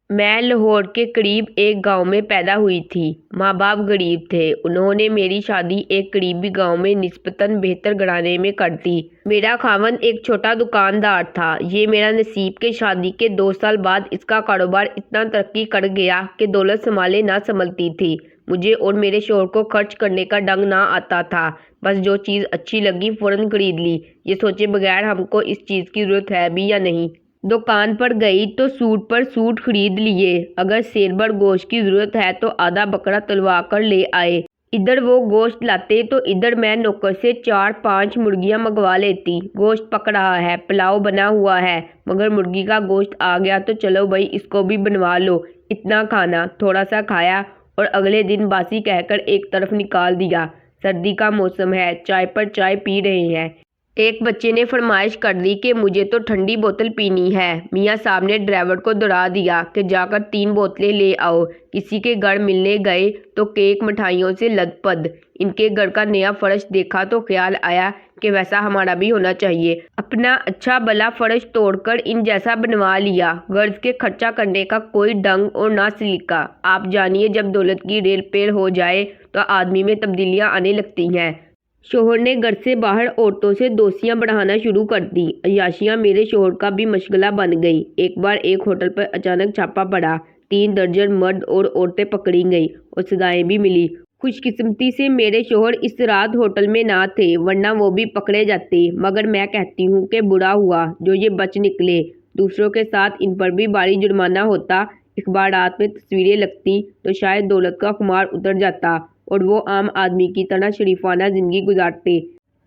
मैं लाहौर के करीब एक गांव में पैदा हुई थी। माँ बाप गरीब थे। उन्होंने मेरी शादी एक करीबी गांव में निस्बतन बेहतर घराने में कर दी। मेरा खावंद एक छोटा दुकानदार था। ये मेरा नसीब के शादी के 2 साल बाद इसका कारोबार इतना तरक्की कर गया कि दौलत संभाले ना संभलती थी। मुझे और मेरे शौहर को खर्च करने का ढंग ना आता था। बस जो चीज़ अच्छी लगी फौरन खरीद ली, ये सोचे बगैर हमको इस चीज़ की ज़रूरत है भी या नहीं। दुकान पर गई तो सूट पर सूट खरीद लिए। अगर सेर भर गोश्त की जरूरत है तो आधा बकरा तलवा कर ले आए। इधर वो गोश्त लाते तो इधर मैं नौकर से 4-5 मुर्गियां मंगवा लेती। गोश्त पक रहा है, पुलाव बना हुआ है, मगर मुर्गी का गोश्त आ गया तो चलो भाई इसको भी बनवा लो। इतना खाना, थोड़ा सा खाया और अगले दिन बासी कहकर एक तरफ निकाल दिया। सर्दी का मौसम है, चाय पर चाय पी रहे हैं। एक बच्चे ने फरमाइश कर दी कि मुझे तो ठंडी बोतल पीनी है। मियाँ साहब ने ड्राइवर को दौड़ा दिया कि जाकर 3 बोतलें ले आओ। किसी के घर मिलने गए तो केक मिठाइयों से लदपद। इनके घर का नया फर्श देखा तो ख्याल आया कि वैसा हमारा भी होना चाहिए। अपना अच्छा भला फर्श तोड़कर इन जैसा बनवा लिया। गर्ज के खर्चा करने का कोई ढंग और ना सलीका। आप जानिए, जब दौलत की रेल पेल हो जाए तो आदमी में तब्दीलियां आने लगती हैं। शोहर ने घर से बाहर औरतों से दोस्तियां बढ़ाना शुरू कर दी। अय्याशियां मेरे शोहर का भी मशगला बन गई। एक बार एक होटल पर अचानक छापा पड़ा। 3 दर्जन मर्द और औरतें पकड़ी गई और सजाएं भी मिली। खुशकिस्मती से मेरे शोहर इस रात होटल में ना थे, वरना वो भी पकड़े जाते। मगर मैं कहती हूँ कि बुरा हुआ जो ये बच निकले। दूसरों के साथ इन पर भी भारी जुर्माना होता, अखबारात में तस्वीरें लगती तो शायद दौलत का खुमार उतर जाता और वो आम आदमी की तरह शरीफाना ज़िंदगी गुजारते।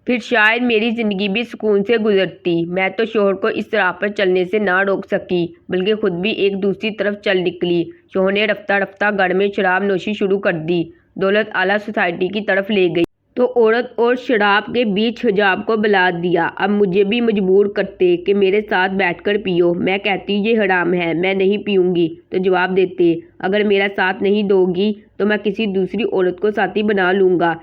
फिर शायद मेरी ज़िंदगी भी सुकून से गुजरती। मैं तो शोहर को इस राह पर चलने से ना रोक सकी, बल्कि खुद भी एक दूसरी तरफ चल निकली। शोहर ने रफ्ता रफ्ता घर में शराब नोशी शुरू कर दी। दौलत आला सोसाइटी की तरफ ले गई तो औरत और शराब के बीच हिजाब को बुला दिया। अब मुझे भी मजबूर करते कि मेरे साथ बैठकर पियो। मैं कहती ये हराम है, मैं नहीं पीऊँगी, तो जवाब देते अगर मेरा साथ नहीं दोगी तो मैं किसी दूसरी औरत को साथी बना लूँगा।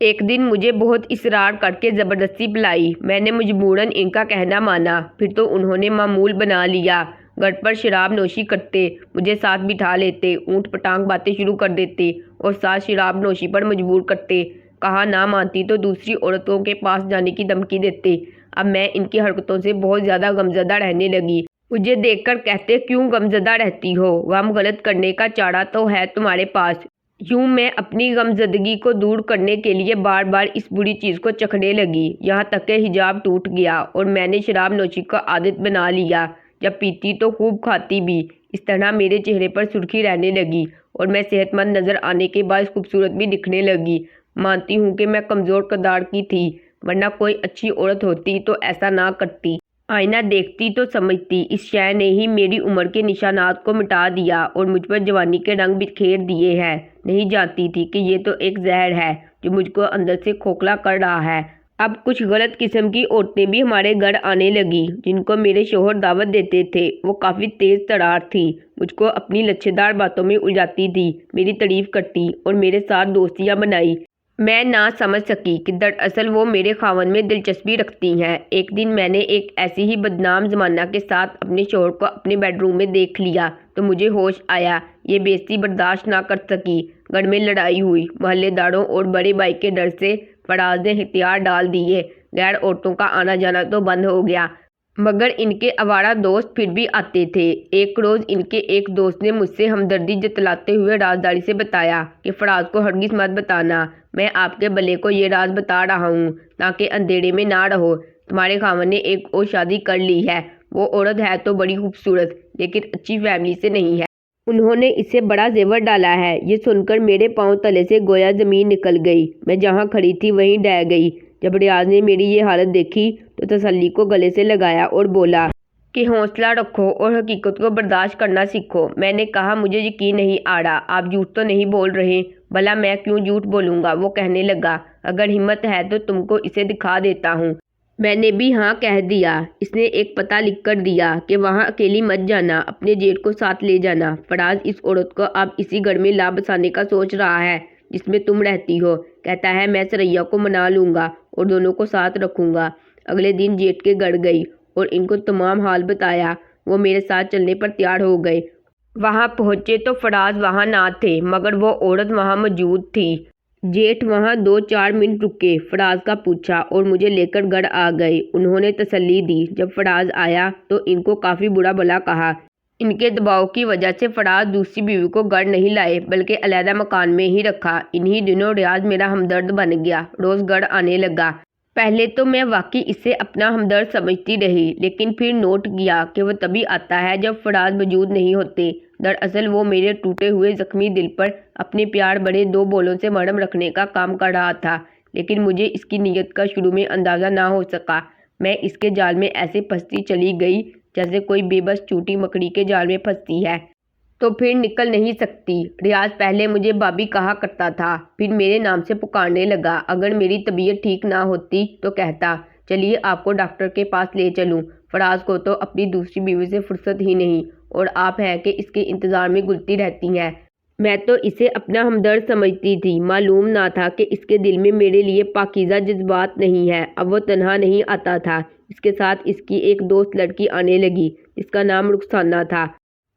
एक दिन मुझे बहुत इसरार करके ज़बरदस्ती पिलाई। मैंने मजबूरन इनका कहना माना। फिर तो उन्होंने मामूल बना लिया। घर पर शराब नोशी करते, मुझे साथ बिठा लेते, ऊँट पटांग बातें शुरू कर देते और साथ शराब नोशी पर मजबूर करते। कहा ना मानती तो दूसरी औरतों के पास जाने की धमकी देते। अब मैं इनकी हरकतों से बहुत ज़्यादा गमज़दा रहने लगी। मुझे देखकर कहते क्यों गमज़दा रहती हो, गम गलत करने का चारा तो है तुम्हारे पास। यूं मैं अपनी गमजदगी को दूर करने के लिए बार बार इस बुरी चीज़ को चखने लगी। यहाँ तक कि हिजाब टूट गया और मैंने शराब नोशी का आदत बना लिया। जब पीती तो खूब खाती भी। इस तरह मेरे चेहरे पर सुर्खी रहने लगी और मैं सेहतमंद नज़र आने के बाद खूबसूरत भी दिखने लगी। मानती हूँ कि मैं कमज़ोर किरदार की थी, वरना कोई अच्छी औरत होती तो ऐसा ना करती। आईना देखती तो समझती इस शय ने ही मेरी उम्र के निशानात को मिटा दिया और मुझ पर जवानी के रंग बिखेर दिए हैं। नहीं जानती थी कि ये तो एक जहर है जो मुझको अंदर से खोखला कर रहा है। अब कुछ गलत किस्म की औरतें भी हमारे घर आने लगी, जिनको मेरे शोहर दावत देते थे। वो काफ़ी तेज़ तरार थी, मुझको अपनी लच्छेदार बातों में उलझाती थी, मेरी तारीफ करती और मेरे साथ दोस्तियाँ बनाई। मैं ना समझ सकी कि दरअसल वो मेरे खावन में दिलचस्पी रखती हैं। एक दिन मैंने एक ऐसी ही बदनाम जमाना के साथ अपने शोहर को अपने बेडरूम में देख लिया तो मुझे होश आया। ये बेइज्जती बर्दाश्त ना कर सकी। घर में लड़ाई हुई। मोहल्लेदारों और बड़े भाई के डर से फराज ने हथियार डाल दिए। गैर औरतों का आना जाना तो बंद हो गया, मगर इनके आवारा दोस्त फिर भी आते थे। एक रोज़ इनके एक दोस्त ने मुझसे हमदर्दी जतलाते हुए राजदारी से बताया कि फराज को हरगिज़ मत बताना। मैं आपके भले को ये राज बता रहा हूँ ताकि अंधेरे में ना रहो। तुम्हारे खावन ने एक और शादी कर ली है। वो औरत है तो बड़ी खूबसूरत, लेकिन अच्छी फैमिली से नहीं है। उन्होंने इसे बड़ा जेवर डाला है। ये सुनकर मेरे पांव तले से गोया ज़मीन निकल गई। मैं जहाँ खड़ी थी वहीं डह गई। जब रियाज ने मेरी ये हालत देखी तो तसल्ली को गले से लगाया और बोला कि हौसला रखो और हकीकत को बर्दाश्त करना सीखो। मैंने कहा मुझे यकीन नहीं आ रहा, आप झूठ तो नहीं बोल रहे। भला मैं क्यों झूठ बोलूँगा। वो कहने लगा अगर हिम्मत है तो तुमको इसे दिखा देता हूँ। मैंने भी हाँ कह दिया। इसने एक पता लिख कर दिया कि वहाँ अकेली मत जाना, अपने जेठ को साथ ले जाना। फराज इस औरत को अब इसी घर में ला बसाने का सोच रहा है जिसमें तुम रहती हो। कहता है मैं सरैया को मना लूँगा और दोनों को साथ रखूँगा। अगले दिन जेठ के घर गई और इनको तमाम हाल बताया। वो मेरे साथ चलने पर तैयार हो गए। वहाँ पहुँचे तो फराज वहाँ ना थे, मगर वो औरत वहाँ मौजूद थी। जेठ वहाँ 2-4 मिनट रुके, फराज का पूछा और मुझे लेकर घर आ गए। उन्होंने तसल्ली दी। जब फराज आया तो इनको काफ़ी बुरा भला कहा। इनके दबाव की वजह से फराज दूसरी बीवी को घर नहीं लाए, बल्कि अलहदा मकान में ही रखा। इन्हीं दिनों रियाज मेरा हमदर्द बन गया, रोज़ घर आने लगा। पहले तो मैं वाकई इसे अपना हमदर्द समझती रही, लेकिन फिर नोट किया कि वो तभी आता है जब फराज मौजूद नहीं होते। दरअसल वो मेरे टूटे हुए जख्मी दिल पर अपने प्यार भरे 2 बोलों से मरहम रखने का काम कर रहा था, लेकिन मुझे इसकी नीयत का शुरू में अंदाज़ा ना हो सका। मैं इसके जाल में ऐसे फंसती चली गई जैसे कोई बेबस चूटी मकड़ी के जाल में फंसती है तो फिर निकल नहीं सकती। रियाज पहले मुझे भाभी कहा करता था, फिर मेरे नाम से पुकारने लगा। अगर मेरी तबीयत ठीक ना होती तो कहता, चलिए आपको डॉक्टर के पास ले चलूं। फराज को तो अपनी दूसरी बीवी से फुर्सत ही नहीं, और आप हैं कि इसके इंतज़ार में गुलती रहती हैं। मैं तो इसे अपना हमदर्द समझती थी, मालूम ना था कि इसके दिल में मेरे लिए पाकीज़ा जज्बात नहीं है। अब वो तन्हा नहीं आता था, इसके साथ इसकी एक दोस्त लड़की आने लगी जिसका नाम रुखसाना था।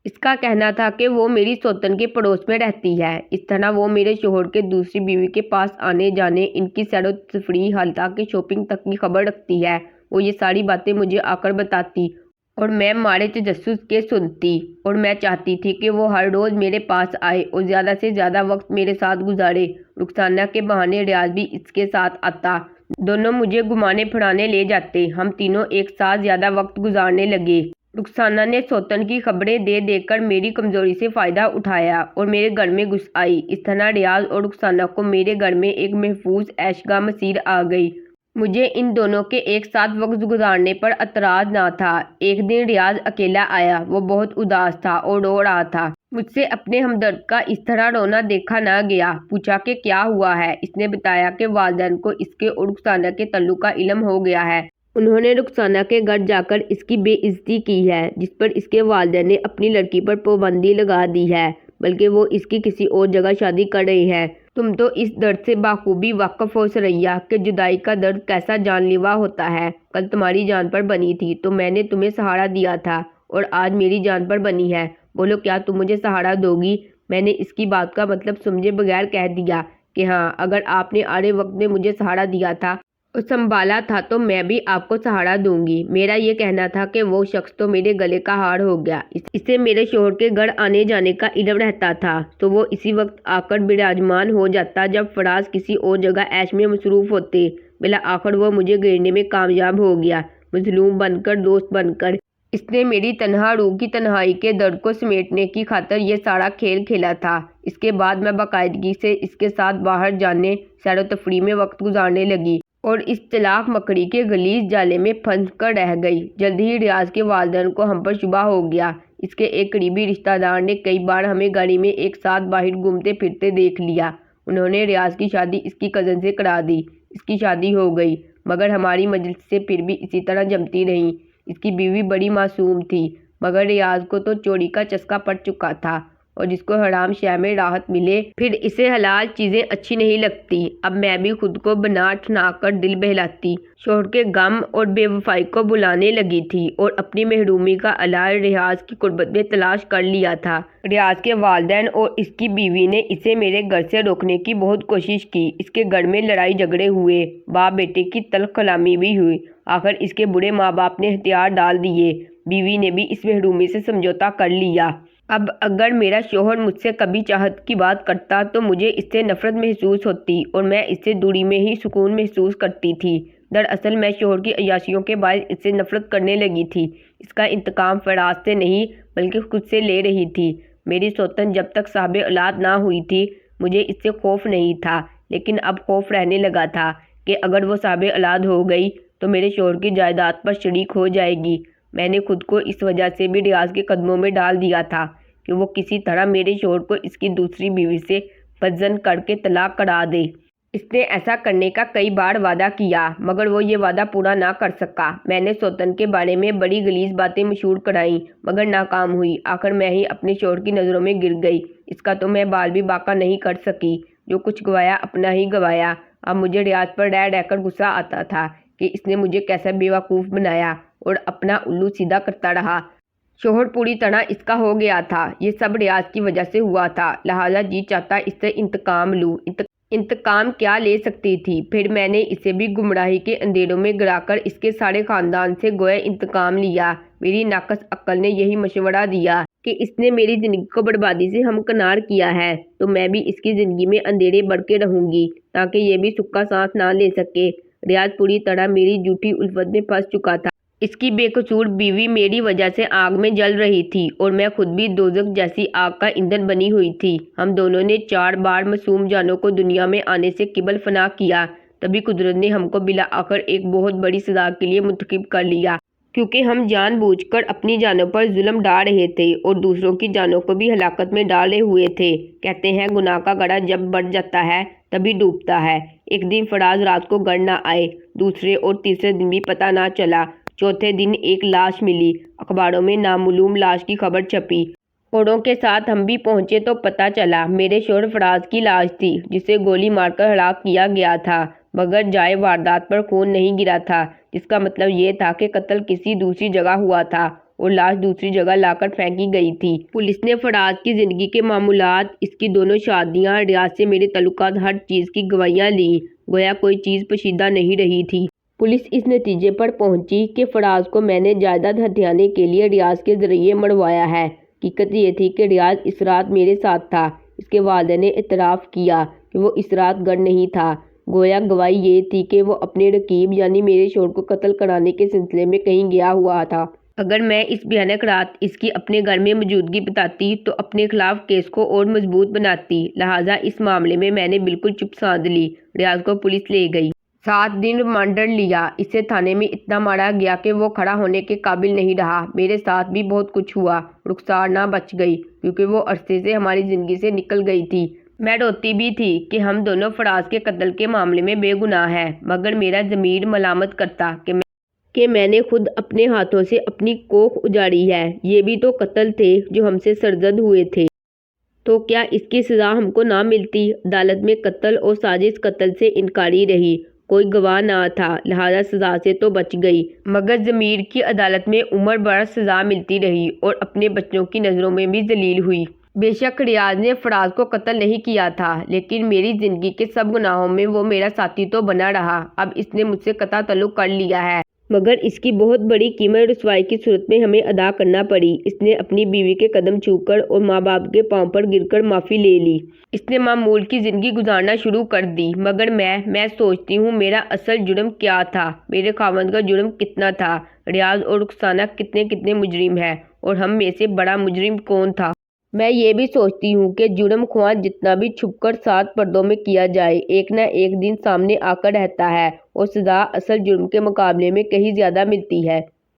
इसका कहना था कि वो मेरी सौतन के पड़ोस में रहती है। इस तरह वो मेरे शोहर के दूसरी बीवी के पास आने जाने, इनकी सैर व तफरीह, हालता कि शॉपिंग तक की खबर रखती है। वो ये सारी बातें मुझे आकर बताती और मैं मारे तजस्सुस के सुनती, और मैं चाहती थी कि वो हर रोज़ मेरे पास आए और ज़्यादा से ज़्यादा वक्त मेरे साथ गुजारे। रुखसाना के बहाने रियाज भी इसके साथ आता। दोनों मुझे घुमाने फिराने ले जाते। हम तीनों एक साथ ज़्यादा वक्त गुजारने लगे। रुखसाना ने सौतन की खबरें दे देकर मेरी कमज़ोरी से फ़ायदा उठाया और मेरे घर में घुस आई। इस तरह रियाज और रुखसाना को मेरे घर में एक महफूज ऐशगा मसीर आ गई। मुझे इन दोनों के एक साथ वक्त गुजारने पर एतराज़ ना था। एक दिन रियाज अकेला आया। वो बहुत उदास था और रो रहा था। मुझसे अपने हमदर्द का इस तरह रोना देखा ना गया। पूछा कि क्या हुआ है। इसने बताया कि वालिदैन को इसके और रुखसाना के तल्लुक का इल्म हो गया है। उन्होंने रुखसाना के घर जाकर इसकी बेइज्जती की है, जिस पर इसके वालिदैन ने अपनी लड़की पर पाबंदी लगा दी है, बल्कि वो इसकी किसी और जगह शादी कर रहे हैं। तुम तो इस दर्द से बाखूबी वाक़िफ़ हो सरैया कि जुदाई का दर्द कैसा जानलेवा होता है। कल तुम्हारी जान पर बनी थी तो मैंने तुम्हें सहारा दिया था, और आज मेरी जान पर बनी है। बोलो, क्या तुम मुझे सहारा दोगी? मैंने इसकी बात का मतलब समझे बगैर कह दिया कि हाँ, अगर आपने आड़े वक्त में मुझे सहारा दिया था और संभाला था तो मैं भी आपको सहारा दूंगी। मेरा ये कहना था कि वो शख्स तो मेरे गले का हार हो गया। इसे मेरे शोहर के घर आने जाने का इल्म रहता था, तो वो इसी वक्त आकर विराजमान हो जाता जब फराज किसी और जगह ऐश में मसरूफ़ होते। बिला आखिर वो मुझे घेरने में कामयाब हो गया, मजलूम बनकर, दोस्त बनकर। इसने मेरी तन्हा रूह की तन्हाई के दर्द को समेटने की खातिर ये सारा खेल खेला था। इसके बाद मैं बाकायदगी से इसके साथ बाहर जाने, सैर व तफरीह में वक्त गुजारने लगी और इस तलाक मकड़ी के गलीज जाले में फंस कर रह गई। जल्द ही रियाज के वालिदैन को हम पर शुबा हो गया। इसके एक करीबी रिश्तेदार ने कई बार हमें गाड़ी में एक साथ बाहर घूमते फिरते देख लिया। उन्होंने रियाज की शादी इसकी कज़न से करा दी। इसकी शादी हो गई, मगर हमारी मजलिस से फिर भी इसी तरह जमती रही। इसकी बीवी बड़ी मासूम थी, मगर रियाज को तो चोरी का चस्का पड़ चुका था, और जिसको हराम शय में राहत मिले फिर इसे हलाल चीज़ें अच्छी नहीं लगती। अब मैं भी खुद को बना ठना कर दिल बहलाती, शोहर के गम और बेवफाई को बुलाने लगी थी, और अपनी महरूमी का इलाज रियाज की कुर्बत में तलाश कर लिया था। रियाज के वालिदैन और इसकी बीवी ने इसे मेरे घर से रोकने की बहुत कोशिश की। इसके घर में लड़ाई झगड़े हुए, बाप बेटे की तल्ख कलामी भी हुई। आखिर इसके बुढ़े माँ बाप ने हथियार डाल दिए। बीवी ने भी इस महरूमी से समझौता कर लिया। अब अगर मेरा शोहर मुझसे कभी चाहत की बात करता तो मुझे इससे नफरत महसूस होती, और मैं इससे दूरी में ही सुकून महसूस करती थी। दरअसल मैं शोहर की अय्याशियों के बायस इससे नफरत करने लगी थी। इसका इंतकाम फराज से नहीं बल्कि खुद से ले रही थी। मेरी सौतन जब तक साहिब औलाद ना हुई थी मुझे इससे खौफ नहीं था, लेकिन अब खौफ रहने लगा था कि अगर वो साहिब औलाद हो गई तो मेरे शोहर की जायदाद पर शरीक हो जाएगी। मैंने खुद को इस वजह से भी रियाज के कदमों में डाल दिया था कि वो किसी तरह मेरे शोहर को इसकी दूसरी बीवी से बदजन करके तलाक करा दे। इसने ऐसा करने का कई बार वादा किया, मगर वो ये वादा पूरा ना कर सका। मैंने सौतन के बारे में बड़ी गलीज बातें मशहूर कराईं, मगर नाकाम हुई। आखिर मैं ही अपने शोहर की नज़रों में गिर गई। इसका तो मैं बाल भी बाका नहीं कर सकी। जो कुछ गवाया अपना ही गवाया। अब मुझे रियाज पर रह रहकर गुस्सा आता था कि इसने मुझे कैसा बेवकूफ़ बनाया और अपना उल्लू सीधा करता रहा। शोहर पूरी तरह इसका हो गया था। ये सब रियाज की वजह से हुआ था, लिहाजा जी चाहता इससे इंतकाम लूँ। इंतकाम क्या ले सकती थी? फिर मैंने इसे भी गुमराही के अंधेरों में गिराकर इसके सारे खानदान से गोया इंतकाम लिया। मेरी नाकस अक्ल ने यही मशवरा दिया कि इसने मेरी जिंदगी को बर्बादी से हमकिनार किया है, तो मैं भी इसकी जिंदगी में अंधेरे बढ़ के रहूंगी ताकि ये भी सुक्का सांस ना ले सके। रियाज पूरी तरह मेरी झूठी उल्फत में फंस चुका था। इसकी बेकसूर बीवी मेरी वजह से आग में जल रही थी और मैं खुद भी दोजख जैसी आग का ईंधन बनी हुई थी। हम दोनों ने 4 बार मासूम जानों को दुनिया में आने से किबल फना किया। तभी कुदरत ने हमको बिला आकर एक बहुत बड़ी सजा के लिए मुंतखब कर लिया, क्योंकि हम जानबूझकर अपनी जानों पर जुल्म डाल रहे थे और दूसरों की जानों को भी हलाकत में डाले हुए थे। कहते हैं गुनाह का गड़ा जब बढ़ जाता है तभी डूबता है। एक दिन फराज रात को घर न आए, दूसरे और तीसरे दिन भी पता ना चला। चौथे दिन एक लाश मिली। अखबारों में नामालूम लाश की खबर छपी। औरों के साथ हम भी पहुंचे तो पता चला मेरे शोहर फराज की लाश थी, जिसे गोली मारकर हलाक किया गया था, मगर जाए वारदात पर खून नहीं गिरा था, जिसका मतलब ये था कि कत्ल किसी दूसरी जगह हुआ था और लाश दूसरी जगह लाकर फेंकी गई थी। पुलिस ने फराज की जिंदगी के मामूलात, इसकी दोनों शादियां, रियाज से मेरे तल्लुकात, हर चीज की गवाहियां ली। गोया कोई चीज पोशीदा नहीं रही थी। पुलिस इस नतीजे पर पहुंची कि फराज को मैंने जायदाद हथियाने के लिए रियाज के जरिए मरवाया है। हकीकत ये थी कि रियाज इस रात मेरे साथ था। इसके वालिद ने इतराफ़ किया कि वो इस रात घर नहीं था। गोया गवाही ये थी कि वो अपने रकीब यानी मेरे शोहर को कत्ल कराने के सिलसिले में कहीं गया हुआ था। अगर मैं इस भयानक रात इसकी अपने घर में मौजूदगी बताती तो अपने खिलाफ केस को और मजबूत बनाती। लिहाजा इस मामले में मैंने बिल्कुल चुप साध ली। रियाज को पुलिस ले गई। 7 दिन रिमांडर लिया। इसे थाने में इतना मारा गया कि वो खड़ा होने के काबिल नहीं रहा। मेरे साथ भी बहुत कुछ हुआ। रुखसार ना बच गई, क्योंकि वो अरसे से हमारी ज़िंदगी से निकल गई थी। मैं रोती भी थी कि हम दोनों फराज के कत्ल के मामले में बेगुनाह हैं, मगर मेरा ज़मीर मलामत करता कि मैंने खुद अपने हाथों से अपनी कोख उजाड़ी है। ये भी तो कत्ल थे जो हमसे सरजद हुए थे, तो क्या इसकी सज़ा हमको ना मिलती? अदालत में कत्ल और साजिश कत्ल से इनकारी रही। कोई गवाह ना था, लिहाजा सज़ा से तो बच गई, मगर ज़मीर की अदालत में उम्र भर सज़ा मिलती रही और अपने बच्चों की नज़रों में भी जलील हुई। बेशक रियाज ने फराज को कत्ल नहीं किया था, लेकिन मेरी ज़िंदगी के सब गुनाहों में वो मेरा साथी तो बना रहा। अब इसने मुझसे कता तल्लुक कर लिया है, मगर इसकी बहुत बड़ी कीमत रुसवाई की सूरत में हमें अदा करना पड़ी। इसने अपनी बीवी के कदम छूकर और माँ बाप के पांव पर गिरकर माफ़ी ले ली। इसने मामूल की ज़िंदगी गुजारना शुरू कर दी। मगर मैं सोचती हूँ मेरा असल जुर्म क्या था, मेरे खावंद का जुर्म कितना था, रियाज और रुखसाना कितने कितने मुजरिम है, और हम में से बड़ा मुजरिम कौन था। मैं ये भी सोचती हूँ कि जुर्म ख्वाह जितना भी छुपकर 7 पर्दों में किया जाए, एक न एक दिन सामने आकर रहता है और सज़ा असल जुर्म के मुकाबले में कहीं ज़्यादा मिलती है।